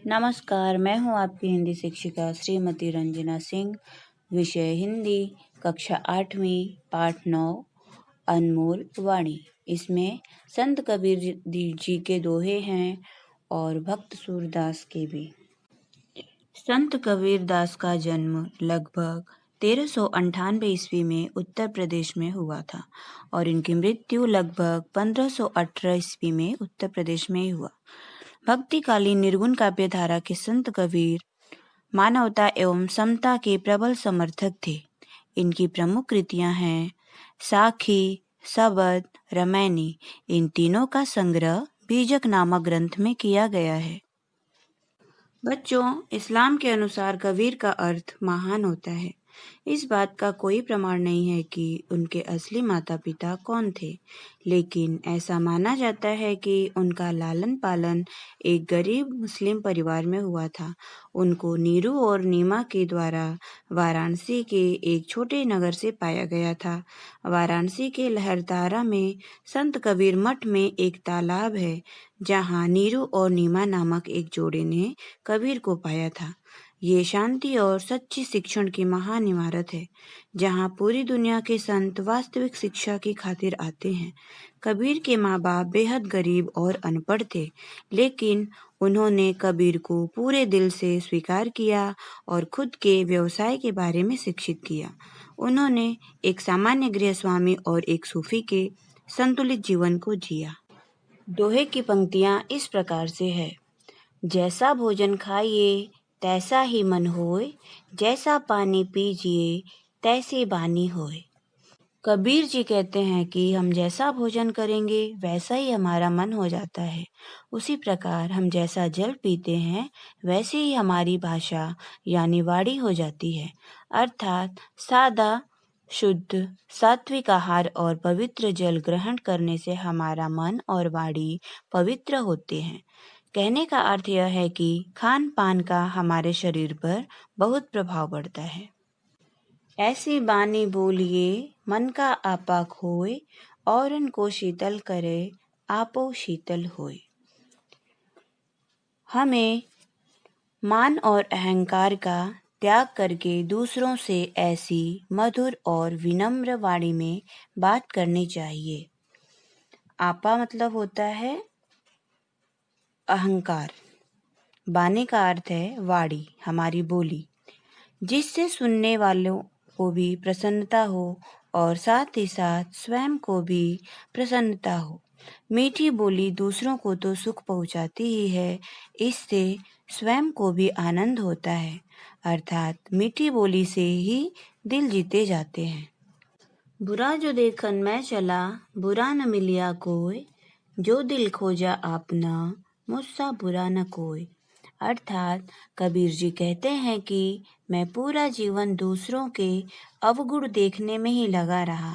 नमस्कार, मैं हूँ आपकी हिंदी शिक्षिका श्रीमती रंजना सिंह। विषय हिंदी, कक्षा 8वीं, पाठ 9, अनमोल वाणी। इसमें संत कबीर जी के दोहे हैं और भक्त सूरदास के भी। संत कबीर दास का जन्म लगभग 1398 ईस्वी में उत्तर प्रदेश में हुआ था और इनकी मृत्यु लगभग 1518 ईस्वी में उत्तर प्रदेश में ही हुआ। भक्तिकालीन निर्गुण काव्यधारा के संत कबीर मानवता एवं समता के प्रबल समर्थक थे। इनकी प्रमुख कृतियां हैं साखी, सबद, रामायणी। इन तीनों का संग्रह बीजक नामक ग्रंथ में किया गया है। बच्चों, इस्लाम के अनुसार कबीर का अर्थ महान होता है। इस बात का कोई प्रमाण नहीं है कि उनके असली माता पिता कौन थे, लेकिन ऐसा माना जाता है कि उनका लालन पालन एक गरीब मुस्लिम परिवार में हुआ था। उनको नीरू और नीमा के द्वारा वाराणसी के एक छोटे नगर से पाया गया था। वाराणसी के लहरतारा में संत कबीर मठ में एक तालाब है, जहाँ नीरू और नीमा नामक एक जोड़े ने कबीर को पाया था। ये शांति और सच्ची शिक्षण की महान इमारत है, जहाँ पूरी दुनिया के संत वास्तविक शिक्षा की खातिर आते हैं। कबीर के माँ बाप बेहद गरीब और अनपढ़ थे, लेकिन उन्होंने कबीर को पूरे दिल से स्वीकार किया और खुद के व्यवसाय के बारे में शिक्षित किया। उन्होंने एक सामान्य गृहस्वामी और एक सूफी के संतुलित जीवन को जिया। दोहे की पंक्तियाँ इस प्रकार से है। जैसा भोजन खाइए तैसा ही मन होए, जैसा पानी पीजिए तैसी बानी होए। कबीर जी कहते हैं कि हम जैसा भोजन करेंगे वैसा ही हमारा मन हो जाता है। उसी प्रकार हम जैसा जल पीते हैं वैसे ही हमारी भाषा यानी वाणी हो जाती है। अर्थात सादा, शुद्ध, सात्विक आहार और पवित्र जल ग्रहण करने से हमारा मन और वाणी पवित्र होते हैं। कहने का अर्थ यह है कि खान पान का हमारे शरीर पर बहुत प्रभाव पड़ता है। ऐसी बानी बोलिए मन का आपा खोए, औरन को शीतल करे आपो शीतल होए। हमें मान और अहंकार का त्याग करके दूसरों से ऐसी मधुर और विनम्र वाणी में बात करनी चाहिए। आपा मतलब होता है अहंकार। बानी का अर्थ है वाणी, हमारी बोली, जिससे सुनने वालों को भी प्रसन्नता हो और साथ ही साथ स्वयं को भी प्रसन्नता हो। मीठी बोली दूसरों को तो सुख पहुंचाती ही है, इससे स्वयं को भी आनंद होता है। अर्थात मीठी बोली से ही दिल जीते जाते हैं। बुरा जो देखन मैं चला, बुरा न मिलिया कोई, जो दिल खोजा आपना, मुझसा बुरा न कोई। अर्थात कबीर जी कहते हैं कि मैं पूरा जीवन दूसरों के अवगुण देखने में ही लगा रहा।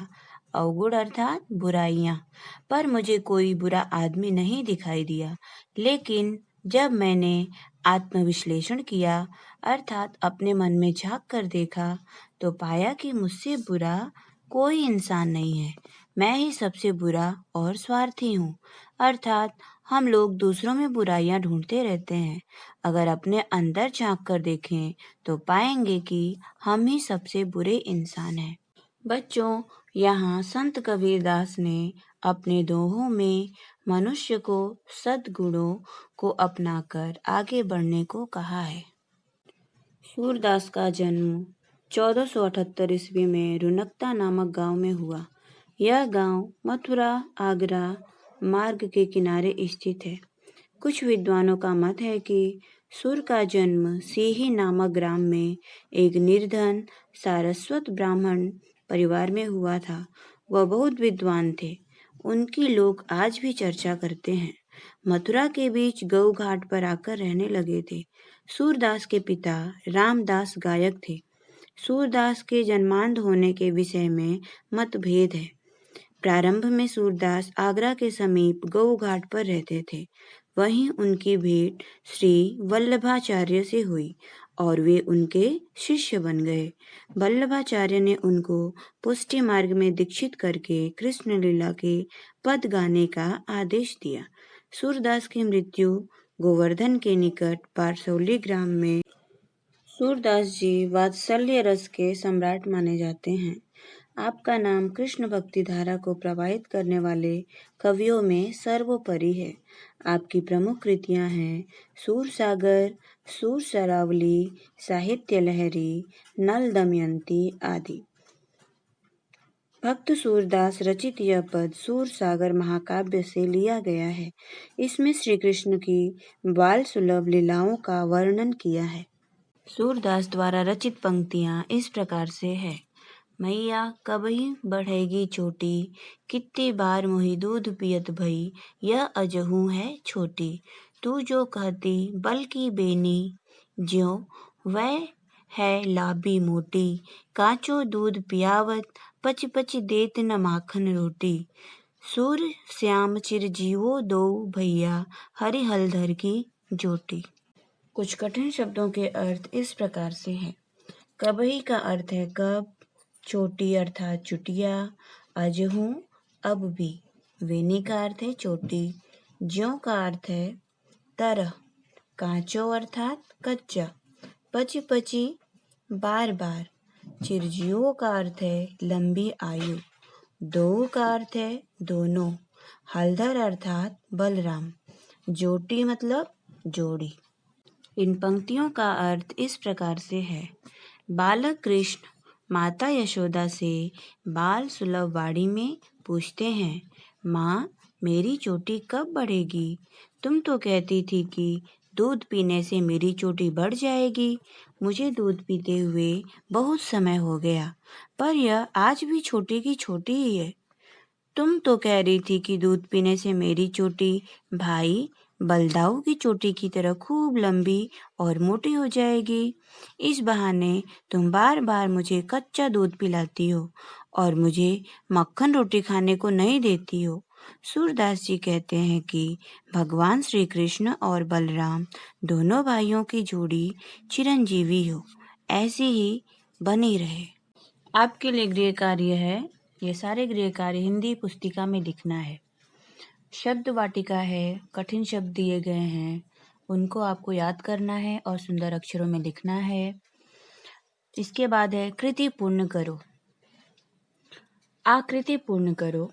अवगुण अर्थात बुराइयाँ, पर मुझे कोई बुरा आदमी नहीं दिखाई दिया। लेकिन जब मैंने आत्मविश्लेषण किया, अर्थात अपने मन में झांक कर देखा, तो पाया कि मुझसे बुरा कोई इंसान नहीं है। मैं ही सबसे बुरा और स्वार्थी हूँ। अर्थात हम लोग दूसरों में बुराइयां ढूंढते रहते हैं। अगर अपने अंदर झांक कर देखें तो पाएंगे कि हम ही सबसे बुरे इंसान हैं। बच्चों, यहाँ संत कबीरदास ने अपने दोहों में मनुष्य को सद्गुणों को अपनाकर आगे बढ़ने को कहा है। सूरदास का जन्म 1478 ईस्वी में रुनकता नामक गांव में हुआ। यह गांव मथुरा आगरा मार्ग के किनारे स्थित है। कुछ विद्वानों का मत है कि सूर का जन्म सीही नामक ग्राम में एक निर्धन सारस्वत ब्राह्मण परिवार में हुआ था। वह बहुत विद्वान थे। उनकी लोग आज भी चर्चा करते हैं। मथुरा के बीच गऊ घाट पर आकर रहने लगे थे। सूरदास के पिता रामदास गायक थे। सूरदास के जन्मांध होने के विषय में मतभेद है। प्रारंभ में सूरदास आगरा के समीप गऊ घाट पर रहते थे। वहीं उनकी भेंट श्री वल्लभाचार्य से हुई और वे उनके शिष्य बन गए। वल्लभाचार्य ने उनको पुष्टि मार्ग में दीक्षित करके कृष्ण लीला के पद गाने का आदेश दिया। सूरदास की मृत्यु गोवर्धन के निकट पारसौली ग्राम में सूरदास जी वात्सल्य रस के सम्राट माने जाते हैं। आपका नाम कृष्ण भक्ति धारा को प्रवाहित करने वाले कवियों में सर्वोपरि है। आपकी प्रमुख कृतियां हैं सूर सागर, सूर सरावली, साहित्य लहरी, नल दमयंती आदि। भक्त सूरदास रचित यह पद सूर सागर महाकाव्य से लिया गया है। इसमें श्री कृष्ण की बाल सुलभ लीलाओं का वर्णन किया है। सूरदास द्वारा रचित पंक्तियां इस प्रकार से है। मैया कबही बढ़ेगी छोटी, कितनी बार मोहि दूध पियत भई, यह अजहू है छोटी। तू जो कहती बल की बेनी, ज्यों वह है लाबी मोटी। कांचो दूध पियावत, पच पच देत न माखन रोटी। सूर श्याम चिरजीवो दो भैया, हरि हलधर की जोटी। कुछ कठिन शब्दों के अर्थ इस प्रकार से हैं। कबही का अर्थ है कब, छोटी अर्थात चुटिया, अजहू अब भी, वेनी का अर्थ है चोटी, ज्यों का अर्थ है तरह, कांचो अर्थात कच्चा, पची पची बार बार, चिरजीवों का अर्थ है लंबी आयु, दो का अर्थ है दोनों, हलधर अर्थात बलराम, जोटी मतलब जोड़ी। इन पंक्तियों का अर्थ इस प्रकार से है। बालक कृष्ण माता यशोदा से बाल सुलभ वाड़ी में पूछते हैं, माँ मेरी चोटी कब बढ़ेगी? तुम तो कहती थी कि दूध पीने से मेरी चोटी बढ़ जाएगी। मुझे दूध पीते हुए बहुत समय हो गया, पर यह आज भी छोटी की छोटी ही है। तुम तो कह रही थी कि दूध पीने से मेरी चोटी भाई बलदाऊ की चोटी की तरह खूब लंबी और मोटी हो जाएगी। इस बहाने तुम बार बार मुझे कच्चा दूध पिलाती हो और मुझे मक्खन रोटी खाने को नहीं देती हो। सूरदास जी कहते हैं कि भगवान श्री कृष्ण और बलराम दोनों भाइयों की जोड़ी चिरंजीवी हो, ऐसी ही बनी रहे। आपके लिए गृह कार्य है, ये सारे गृह कार्य हिंदी पुस्तिका में लिखना है। शब्द वाटिका है, कठिन शब्द दिए गए हैं, उनको आपको याद करना है और सुंदर अक्षरों में लिखना है। इसके बाद है कृति पूर्ण करो। आकृति पूर्ण करो।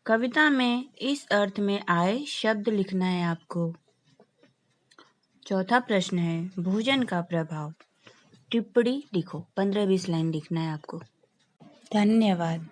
कविता में इस अर्थ में आए शब्द लिखना है आपको। चौथा प्रश्न है भोजन का प्रभाव। टिप्पणी लिखो, 15-20 लाइन लिखना है आपको। धन्यवाद।